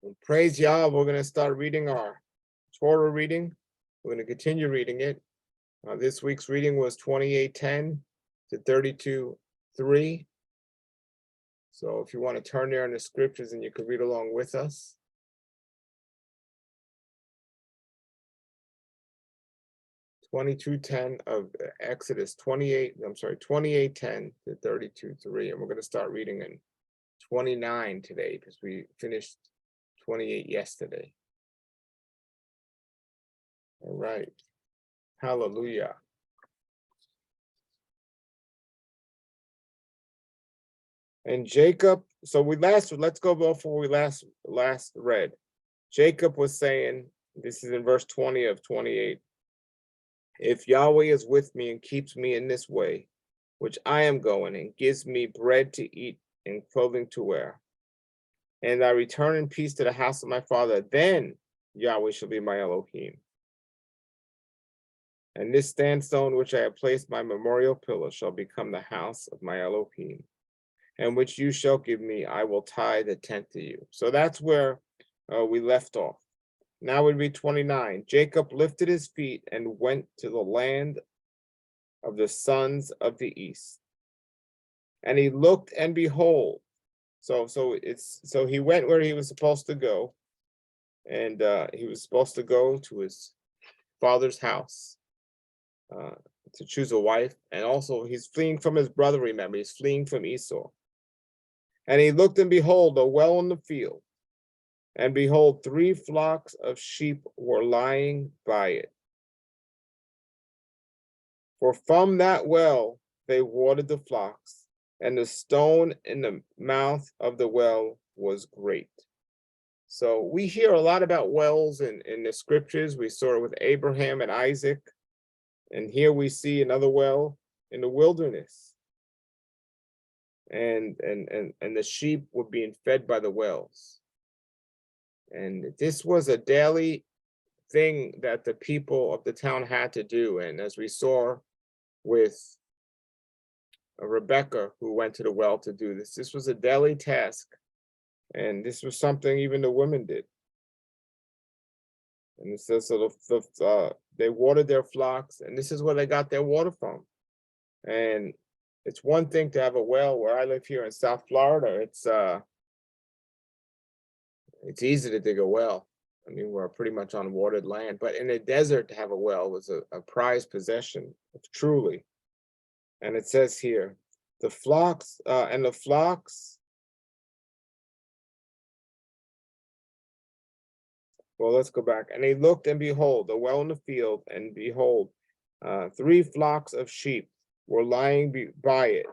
Well, praise Yah. We're going to start reading our Torah reading. We're going to continue reading it. This week's reading was 28:10 to 32:3. So if you want to turn there in the scriptures and you can read along with us. 22:10 of Exodus 28:10 to 32:3. And we're going to start reading in 29 today because we finished 28 yesterday. All right. Hallelujah. And Jacob, so let's go before we last read. Jacob was saying, this is in verse 20 of 28, if Yahweh is with me and keeps me in this way, which I am going, and gives me bread to eat and clothing to wear, and I return in peace to the house of my father, then Yahweh shall be my Elohim. And this sandstone which I have placed my memorial pillar shall become the house of my Elohim, and which you shall give me, I will tie the tent to you. So that's where we left off. Now we read 29. Jacob lifted his feet and went to the land of the sons of the east. And he looked and behold. So he went where he was supposed to go. And he was supposed to go to his father's house to choose a wife. And also he's fleeing from his brother, remember, he's fleeing from Esau. And he looked and behold, a well in the field. And behold, 3 flocks of sheep were lying by it. For from that well they watered the flocks, and the stone in the mouth of the well was great. So we hear a lot about wells in the scriptures. We saw it with Abraham and Isaac. And here we see another well in the wilderness. And the sheep were being fed by the wells. And this was a daily thing that the people of the town had to do. And as we saw with Rebecca, who went to the well to do this, this was a daily task. And this was something even the women did. And it says, so they watered their flocks, and this is where they got their water from. And it's one thing to have a well. Where I live here in South Florida, it's easy to dig a well. I mean, we're pretty much on watered land, but in the desert to have a well was a prized possession, truly. And it says here, the flocks, well, let's go back. And they looked and behold, a well in the field, and behold, 3 flocks of sheep were lying by it.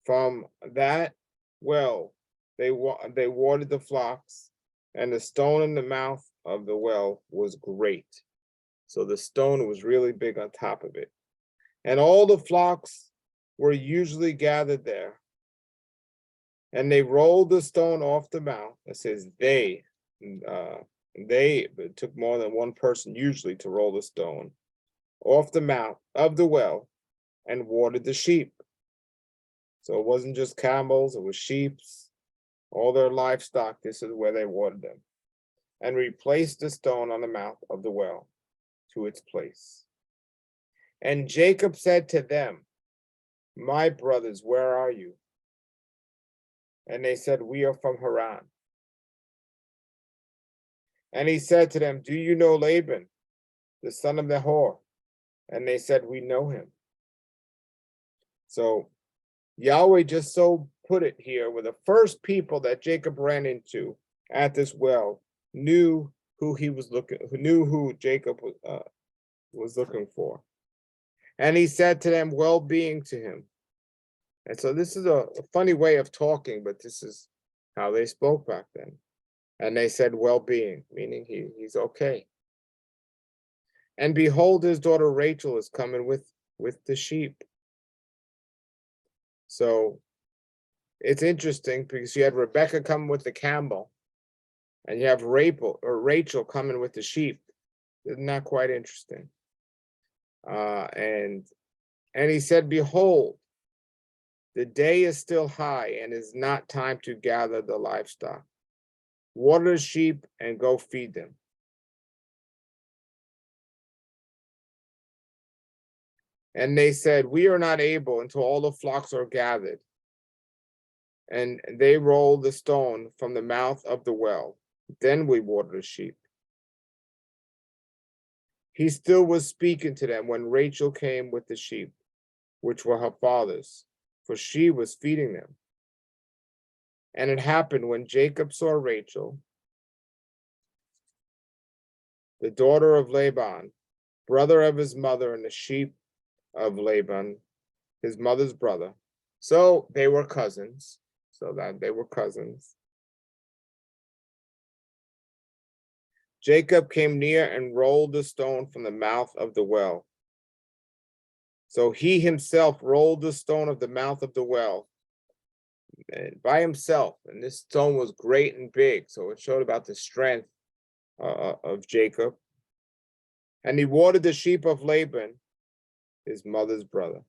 From that well, they watered the flocks, and the stone in the mouth of the well was great. So the stone was really big on top of it. And all the flocks were usually gathered there. And they rolled the stone off the mouth. It says it took more than one person usually to roll the stone off the mouth of the well and watered the sheep. So it wasn't just camels, it was sheep, all their livestock. This is where they watered them. And replaced the stone on the mouth of the well to its place. And Jacob said to them, my brothers, where are you? And they said, we are from Haran. And he said to them, do you know Laban, the son of Nahor? And they said, we know him. So Yahweh just so put it here, where the first people that Jacob ran into at this well knew who Jacob was looking for. And he said to them, well-being to him. And so this is a funny way of talking, but this is how they spoke back then. And they said well-being, meaning he's okay. And behold, his daughter Rachel is coming with the sheep. So it's interesting because you had Rebecca coming with the camel, and you have Rachel coming with the sheep. Isn't that quite interesting? And he said, behold, the day is still high, and is not time to gather the livestock. water the sheep, and go feed them. And they said, we are not able until all the flocks are gathered. And they rolled the stone from the mouth of the well. Then we water the sheep. He still was speaking to them when Rachel came with the sheep, which were her father's, for she was feeding them. And it happened when Jacob saw Rachel, the daughter of Laban, brother of his mother, and the sheep of Laban, his mother's brother. So they were cousins. Jacob came near and rolled the stone from the mouth of the well. So he himself rolled the stone of the mouth of the well by himself. And this stone was great and big. So it showed about the strength of Jacob. And he watered the sheep of Laban, his mother's brother.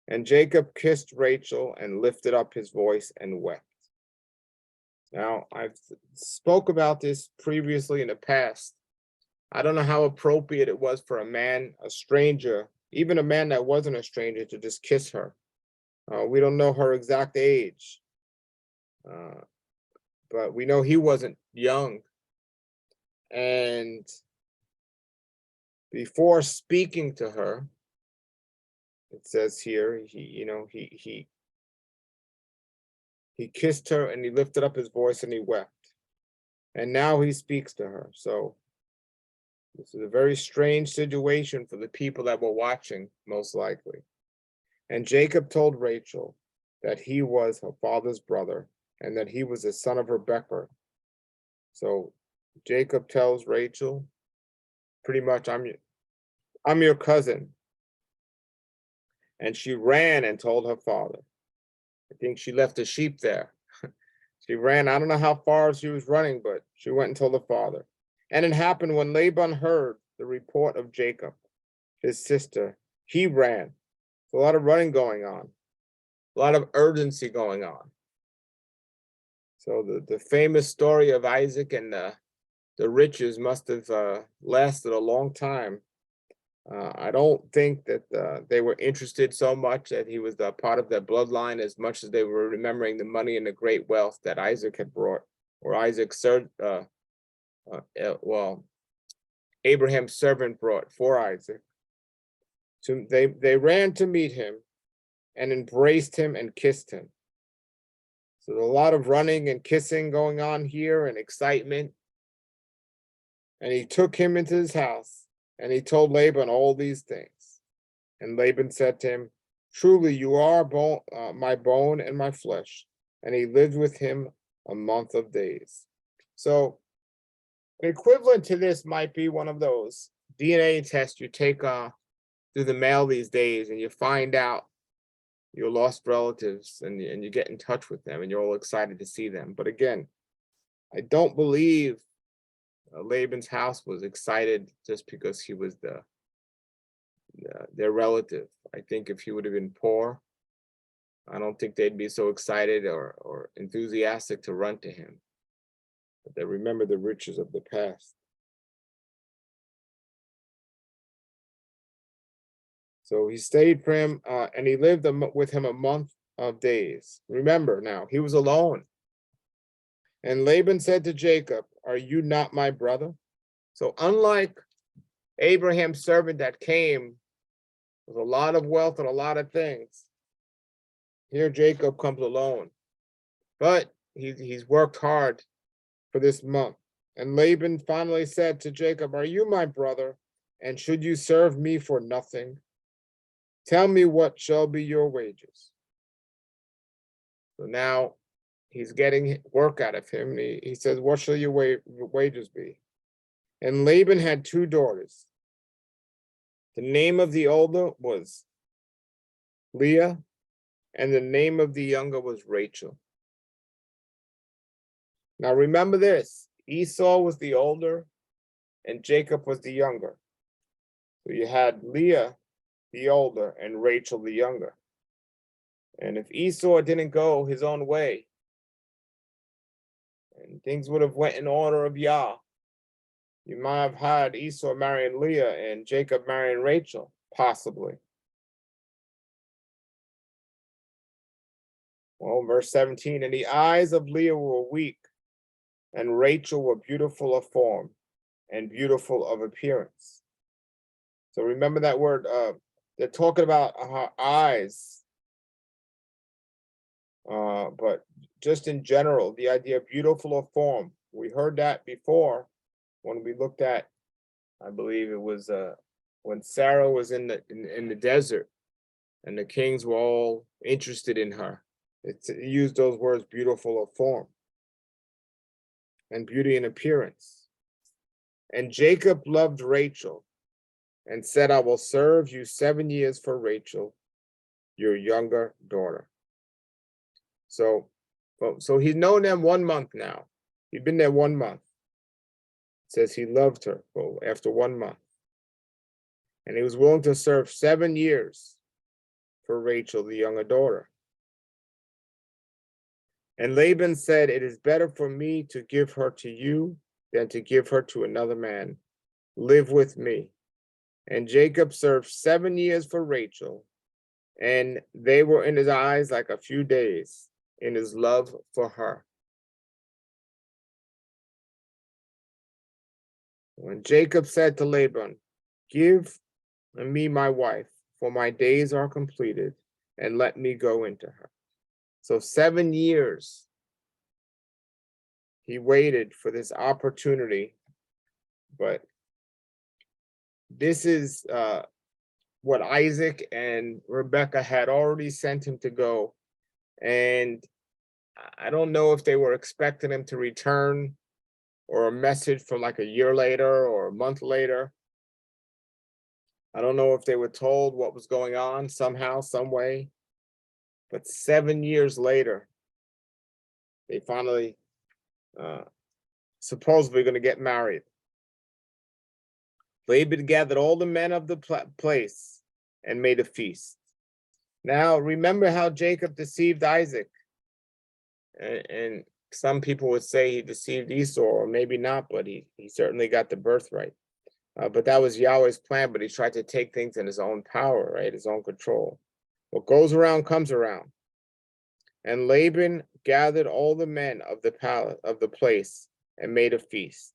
And Jacob kissed Rachel and lifted up his voice and wept. Now, I've spoke about this previously in the past. I don't know how appropriate it was for a man, a stranger, even a man that wasn't a stranger, to just kiss her. We don't know her exact age, but we know he wasn't young. And before speaking to her, it says here, he kissed her and he lifted up his voice and he wept. And now he speaks to her. So this is a very strange situation for the people that were watching, most likely. And Jacob told Rachel that he was her father's brother and that he was the son of Rebekah. So Jacob tells Rachel, pretty much, I'm your cousin. And she ran and told her father. I think she left the sheep there. She ran. I don't know how far she was running, but she went and told her father. And it happened when Laban heard the report of Jacob, his sister, he ran. A lot of running going on, a lot of urgency going on. So the famous story of Isaac and the riches must have lasted a long time. I don't think that they were interested so much that he was part of their bloodline as much as they were remembering the money and the great wealth that Isaac had brought, or Abraham's servant brought for Isaac. So they ran to meet him and embraced him and kissed him. So there's a lot of running and kissing going on here and excitement. And he took him into his house and he told Laban all these things. And Laban said to him, truly you are my bone and my flesh. And he lived with him a month of days. So an equivalent to this might be one of those DNA tests you take through the mail these days, and you find out your lost relatives and you get in touch with them and you're all excited to see them. But again, I don't believe Laban's house was excited just because he was their relative. I think if he would have been poor, I don't think they'd be so excited or enthusiastic to run to him. But they remember the riches of the past. So he stayed for him, and he lived with him a month of days. Remember now, he was alone. And Laban said to Jacob, are you not my brother? So unlike Abraham's servant that came with a lot of wealth and a lot of things, here Jacob comes alone. But he's worked hard for this month. And Laban finally said to Jacob, are you my brother? And should you serve me for nothing? Tell me what shall be your wages. So now he's getting work out of him. He says, what shall your wages be? And Laban had two daughters. The name of the older was Leah, and the name of the younger was Rachel. Now remember this, Esau was the older and Jacob was the younger. So you had Leah the older and Rachel the younger. And if Esau didn't go his own way, and things would have went in order of Yah. You might have had Esau marrying Leah and Jacob marrying Rachel, possibly. Well, verse 17, and the eyes of Leah were weak, and Rachel were beautiful of form and beautiful of appearance. So remember that word, they're talking about her eyes, but just in general, the idea of beautiful of form. We heard that before when we looked at, I believe it was when Sarah was in the desert and the kings were all interested in her. It used those words, beautiful of form and beauty in appearance. And Jacob loved Rachel and said, I will serve you 7 years for Rachel, your younger daughter. So he's known them 1 month now. He'd been there 1 month. It says he loved her after 1 month. And he was willing to serve 7 years for Rachel, the younger daughter. And Laban said, it is better for me to give her to you than to give her to another man. Live with me. And Jacob served 7 years for Rachel, and they were in his eyes like a few days in his love for her. When Jacob said to Laban, give me my wife, for my days are completed, and let me go into her. So 7 years he waited for this opportunity, but this is what Isaac and Rebekah had already sent him to go. And I don't know if they were expecting him to return or a message from like a year later or a month later. I don't know if they were told what was going on somehow, some way. But 7 years later, they finally supposedly going to get married. Laban gathered all the men of the place and made a feast. Now, remember how Jacob deceived Isaac. And some people would say he deceived Esau, or maybe not, but he certainly got the birthright. But that was Yahweh's plan, but he tried to take things in his own power, right? His own control. What goes around comes around. And Laban gathered all the men of the palace of the place and made a feast.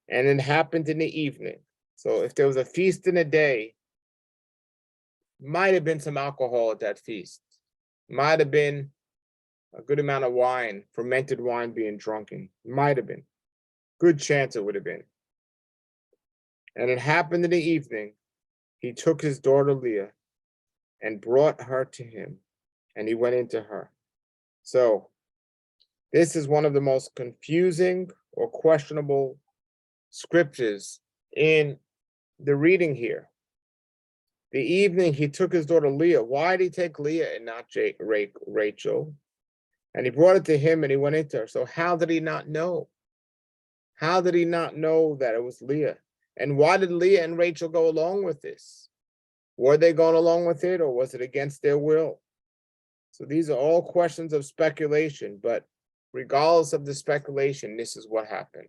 And it happened in the evening. So if there was a feast in a day, might have been some alcohol at that feast. Might have been a good amount of wine, fermented wine being drunken. Might have been. Good chance it would have been. And it happened in the evening, he took his daughter Leah and brought her to him, and he went into her. So this is one of the most confusing or questionable scriptures in the reading here. The evening he took his daughter Leah. Why did he take Leah and not Rachel? And he brought it to him and he went into her. So how did he not know? How did he not know that it was Leah? And why did Leah and Rachel go along with this? Were they going along with it, or was it against their will? So these are all questions of speculation, but regardless of the speculation, this is what happened.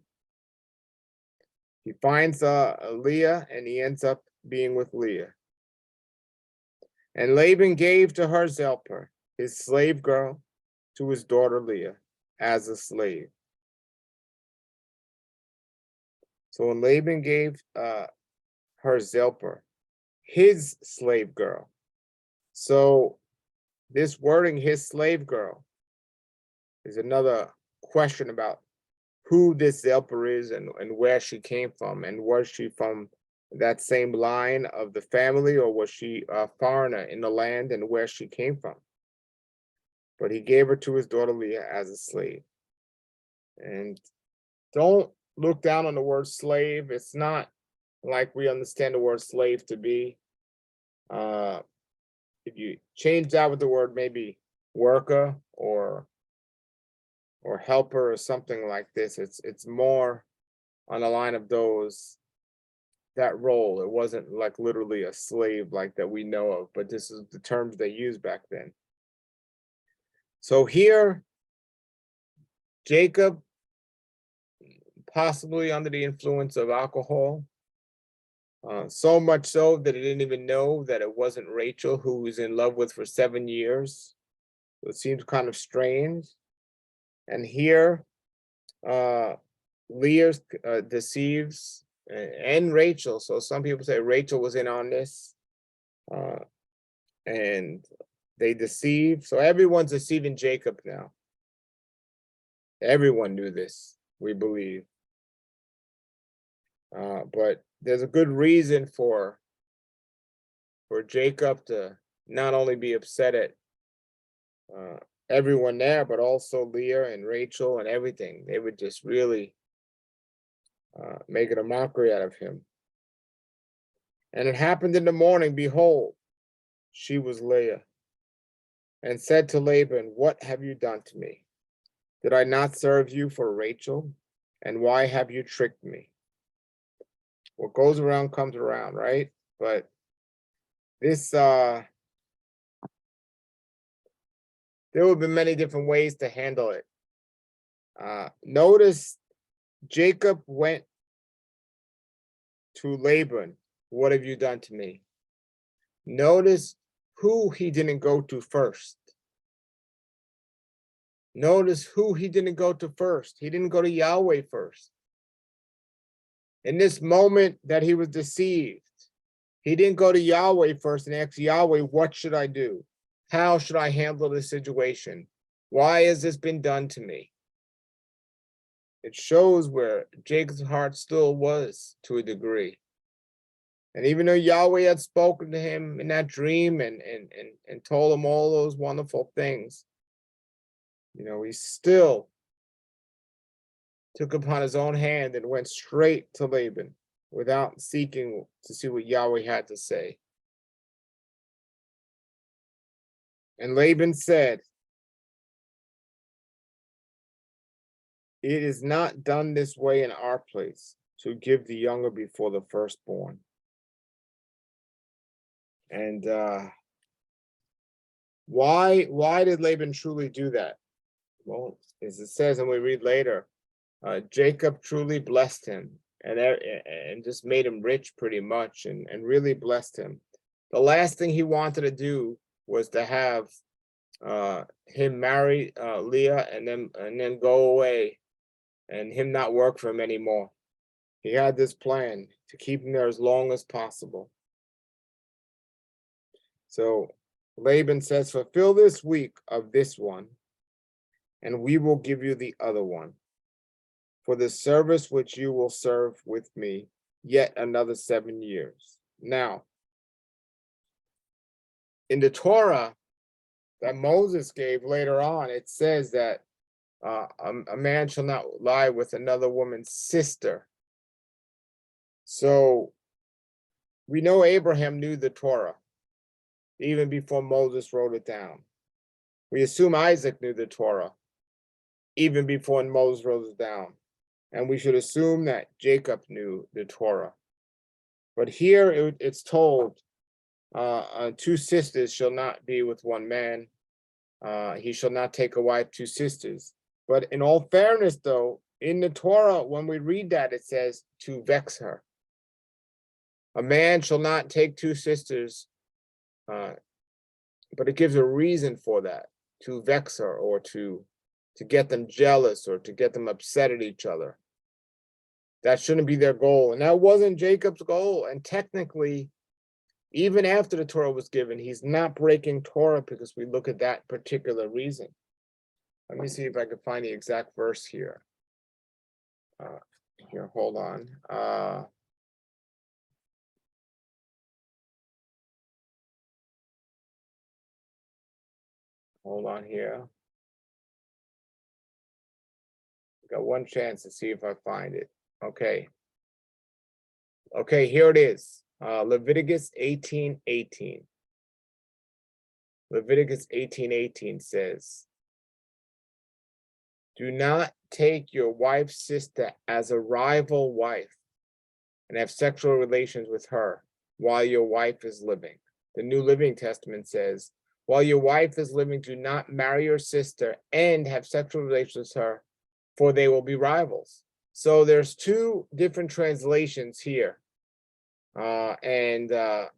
He finds Leah and he ends up being with Leah. And Laban gave to her Zilpah, his slave girl, to his daughter Leah as a slave. So when Laban gave her Zilpah, his slave girl. So this wording, his slave girl, is another question about who this Zilpah is and where she came from. And was she from that same line of the family, or was she a foreigner in the land and where she came from? But he gave her to his daughter Leah as a slave. And don't look down on the word slave. It's not like we understand the word slave to be. If you change that with the word maybe worker or helper or something like this, it's more on the line of that role. It wasn't like literally a slave like that we know of, but this is the terms they used back then. So here, Jacob possibly under the influence of alcohol. So much so that he didn't even know that it wasn't Rachel who he was in love with for 7 years. It seems kind of strange. And here, Leah deceives and Rachel. So some people say Rachel was in on this, and they deceive. So everyone's deceiving Jacob now. Everyone knew this, we believe. But there's a good reason for Jacob to not only be upset at everyone there, but also Leah and Rachel and everything. They would just really making a mockery out of him. And it happened in the morning, behold, she was Leah, and said to Laban, what have you done to me? Did I not serve you for Rachel? And why have you tricked me? What goes around comes around, right? But this, there would have been many different ways to handle it. Notice Jacob went to Laban, what have you done to me? Notice who he didn't go to first. Notice who he didn't go to first. He didn't go to Yahweh first. In this moment that he was deceived, he didn't go to Yahweh first and ask Yahweh, what should I do? How should I handle this situation? Why has this been done to me? It shows where Jacob's heart still was to a degree. And even though Yahweh had spoken to him in that dream and told him all those wonderful things, he still took upon his own hand and went straight to Laban without seeking to see what Yahweh had to say. And Laban said, it is not done this way in our place, to give the younger before the firstborn. And why did Laban truly do that? Well, as it says, and we read later, Jacob truly blessed him and just made him rich pretty much and really blessed him. The last thing he wanted to do was to have him marry Leah and then go away and him not work for him anymore. He had this plan to keep him there as long as possible. So Laban says, fulfill this week of this one, and we will give you the other one for the service which you will serve with me yet another 7 years. Now, in the Torah that Moses gave later on, it says that a man shall not lie with another woman's sister. So we know Abraham knew the Torah even before Moses wrote it down. We assume Isaac knew the Torah even before Moses wrote it down. And we should assume that Jacob knew the Torah. But here it's told, two sisters shall not be with one man. He shall not take a wife, two sisters. But in all fairness, though, in the Torah, when we read that, it says to vex her. A man shall not take two sisters, but it gives a reason for that, to vex her or to get them jealous or to get them upset at each other. That shouldn't be their goal. And that wasn't Jacob's goal. And technically, even after the Torah was given, he's not breaking Torah because we look at that particular reason. Let me see if I can find the exact verse here. Here, hold on. Hold on here. Got one chance to see if I find it. Okay. Okay, here it is. Leviticus 18:18. Leviticus 18:18 says, do not take your wife's sister as a rival wife and have sexual relations with her while your wife is living. The New Living Testament says, while your wife is living, do not marry your sister and have sexual relations with her, for they will be rivals. So there's two different translations here. So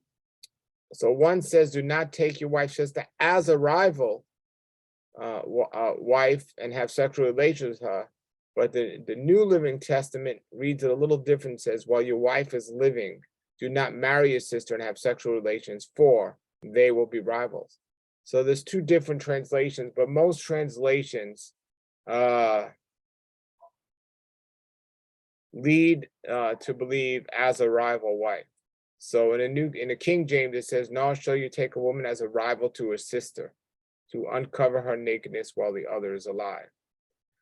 one says, do not take your wife's sister as a rival wife and have sexual relations with her. But the New Living Testament reads it a little different, says, while your wife is living, do not marry your sister and have sexual relations, for they will be rivals. So there's two different translations, but most translations lead to believe as a rival wife. So in the King James, it says, nor shall you take a woman as a rival to her sister, to uncover her nakedness while the other is alive.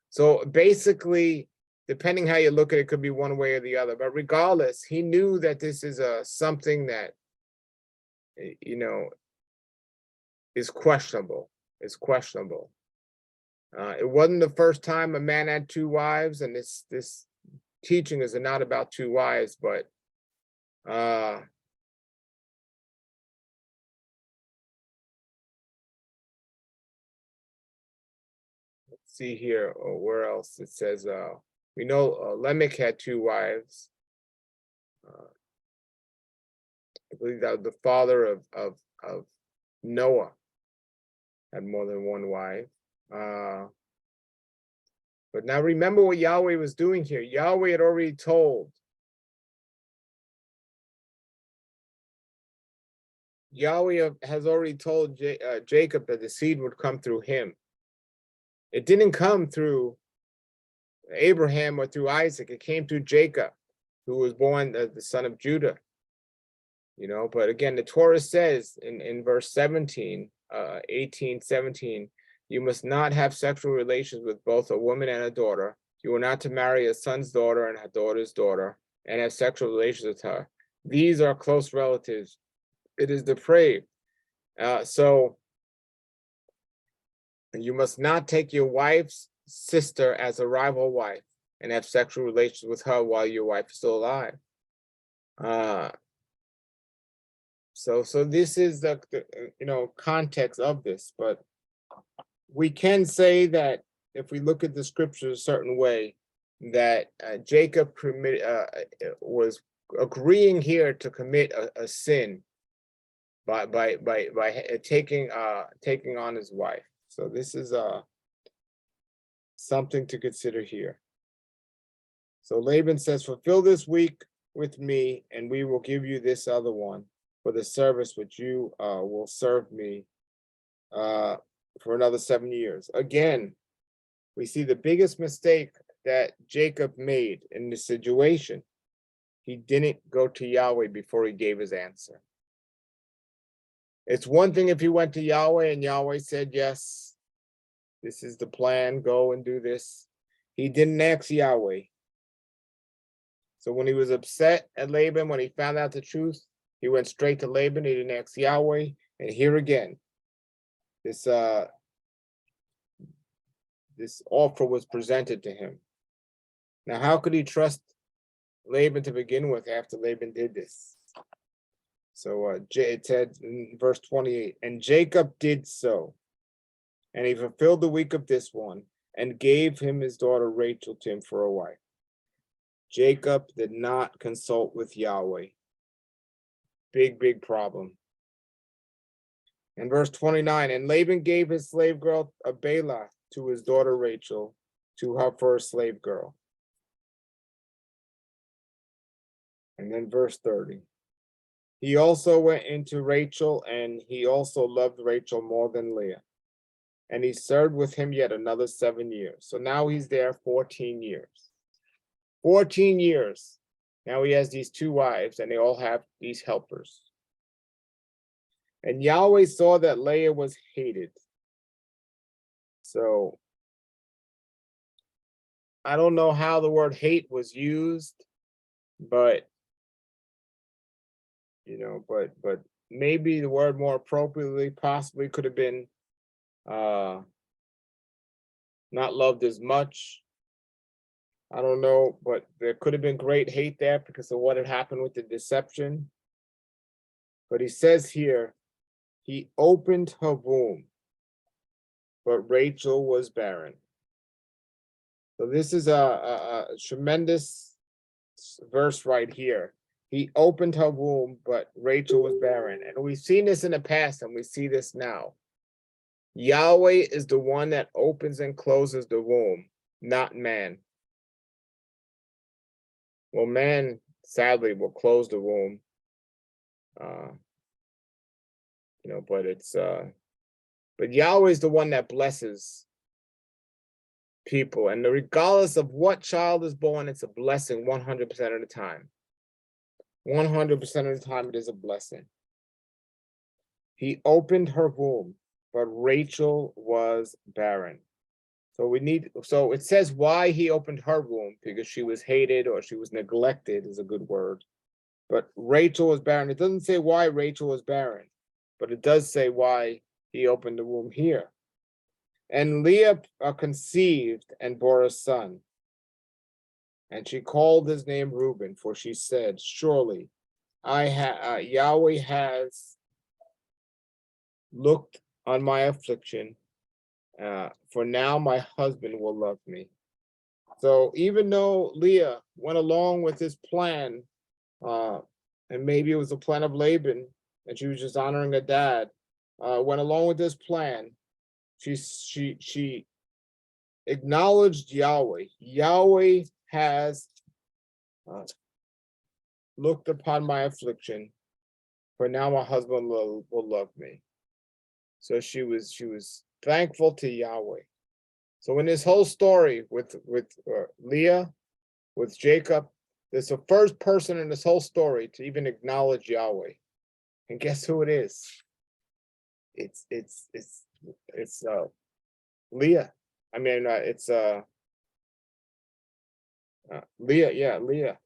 So basically, depending how you look at it, could be one way or the other. But regardless, he knew that this is something that, is questionable. It's questionable. It wasn't the first time a man had two wives, and this teaching is not about two wives, but let's see here, where else it says, we know Lamech had two wives. I believe that the father of Noah had more than one wife. But now remember what Yahweh was doing here. Yahweh had already told. Yahweh has already told Jacob that the seed would come through him. It didn't come through Abraham or through Isaac. It came through Jacob, who was born the son of Judah. But again, the Torah says in verse 17, 17, you must not have sexual relations with both a woman and a daughter. You are not to marry a son's daughter and a daughter's daughter and have sexual relations with her. These are close relatives. It is depraved. So you must not take your wife's sister as a rival wife and have sexual relations with her while your wife is still alive. So this is the context of this, but we can say that if we look at the scriptures a certain way, that Jacob was agreeing here to commit a sin by taking on his wife. So this is something to consider here. So Laban says, fulfill this week with me, and we will give you this other one for the service which you will serve me for another 7 years. Again, we see the biggest mistake that Jacob made in this situation. He didn't go to Yahweh before he gave his answer. It's one thing if he went to Yahweh and Yahweh said, yes, this is the plan, go and do this. He didn't ask Yahweh. So when he was upset at Laban, when he found out the truth, he went straight to Laban. He didn't ask Yahweh. And here again, this offer was presented to him. Now, how could he trust Laban to begin with after Laban did this? So it said in verse 28, and Jacob did so, and he fulfilled the week of this one, and gave him his daughter Rachel to him for a wife. Jacob did not consult with Yahweh. Big problem. In verse 29, and Laban gave his slave girl Bela to his daughter Rachel, to her first slave girl. And then verse 30. He also went into Rachel, and he also loved Rachel more than Leah. And he served with him yet another 7 years. So now he's there 14 years. 14 years. Now he has these two wives, and they all have these helpers. And Yahweh saw that Leah was hated. So I don't know how the word hate was used, but but maybe the word more appropriately possibly could have been not loved as much. I don't know, but there could have been great hate there because of what had happened with the deception. But he says here, he opened her womb, but Rachel was barren. So this is a tremendous verse right here. He opened her womb, but Rachel was barren. And we've seen this in the past, and we see this now. Yahweh is the one that opens and closes the womb, not man. Well, man, sadly, will close the womb. But Yahweh is the one that blesses people. And regardless of what child is born, it's a blessing 100% of the time. 100% of the time, it is a blessing. He opened her womb, but Rachel was barren. So it says why he opened her womb, because she was hated or she was neglected is a good word. But Rachel was barren. It doesn't say why Rachel was barren, but it does say why he opened the womb here. And Leah conceived and bore a son. And she called his name Reuben, for she said, surely Yahweh has looked on my affliction, for now my husband will love me. So even though Leah went along with his plan, and maybe it was a plan of Laban, and she was just honoring her dad, went along with this plan, she acknowledged Yahweh. Yahweh has looked upon my affliction, for now my husband will love me. So she was thankful to Yahweh. So in this whole story with Leah, with Jacob, there's the first person in this whole story to even acknowledge Yahweh. And guess who it is? It's Leah. I mean, it's Leah. Yeah, Leah.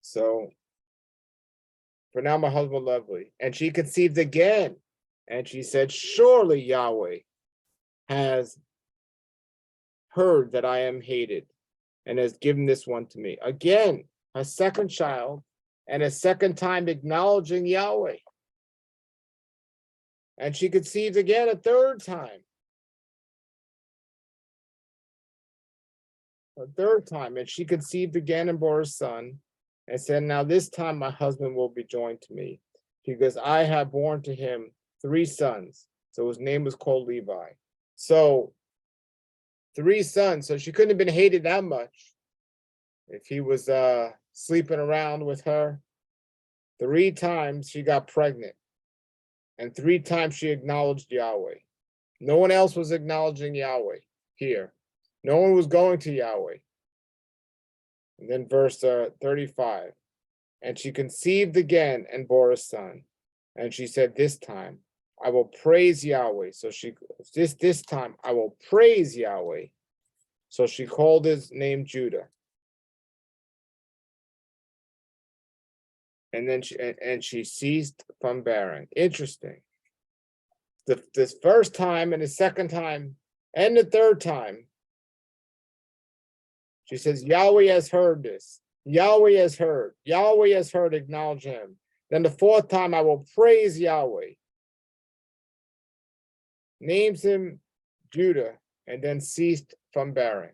So for now, my husband lovely. And she conceived again. And she said, surely Yahweh has heard that I am hated and has given this one to me. Again, a second child, and a second time acknowledging Yahweh. And she conceived again a third time. A third time. And she conceived again and bore a son, and said, now this time my husband will be joined to me, because I have born to him 3 sons. So his name was called Levi. So 3 sons. So she couldn't have been hated that much if he was sleeping around with her. 3 times she got pregnant, and 3 times she acknowledged Yahweh. No one else was acknowledging Yahweh here. No one was going to Yahweh. And then verse 35. And she conceived again and bore a son. And she said, this time I will praise Yahweh. So this time I will praise Yahweh. So she called his name Judah. And then she ceased from bearing. Interesting. This first time and the second time and the third time, she says, Yahweh has heard this. Yahweh has heard. Yahweh has heard, acknowledge him. Then the 4th time, I will praise Yahweh. Names him Judah, and then ceased from bearing.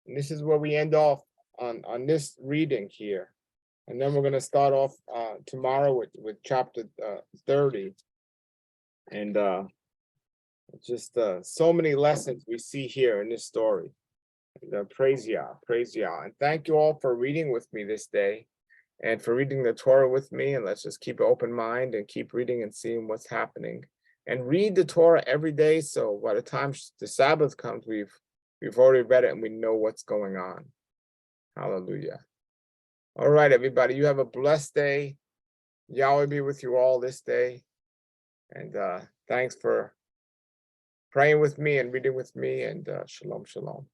And this is where we end off on this reading here. And then we're going to start off tomorrow with chapter 30. And just so many lessons we see here in this story. And, praise Yah. And thank you all for reading with me this day, and for reading the Torah with me. And let's just keep an open mind and keep reading and seeing what's happening. And read the Torah every day, so by the time the Sabbath comes, we've already read it and we know what's going on. Hallelujah. All right, everybody, you have a blessed day. Yahweh be with you all this day. And thanks for praying with me and reading with me. And shalom, shalom.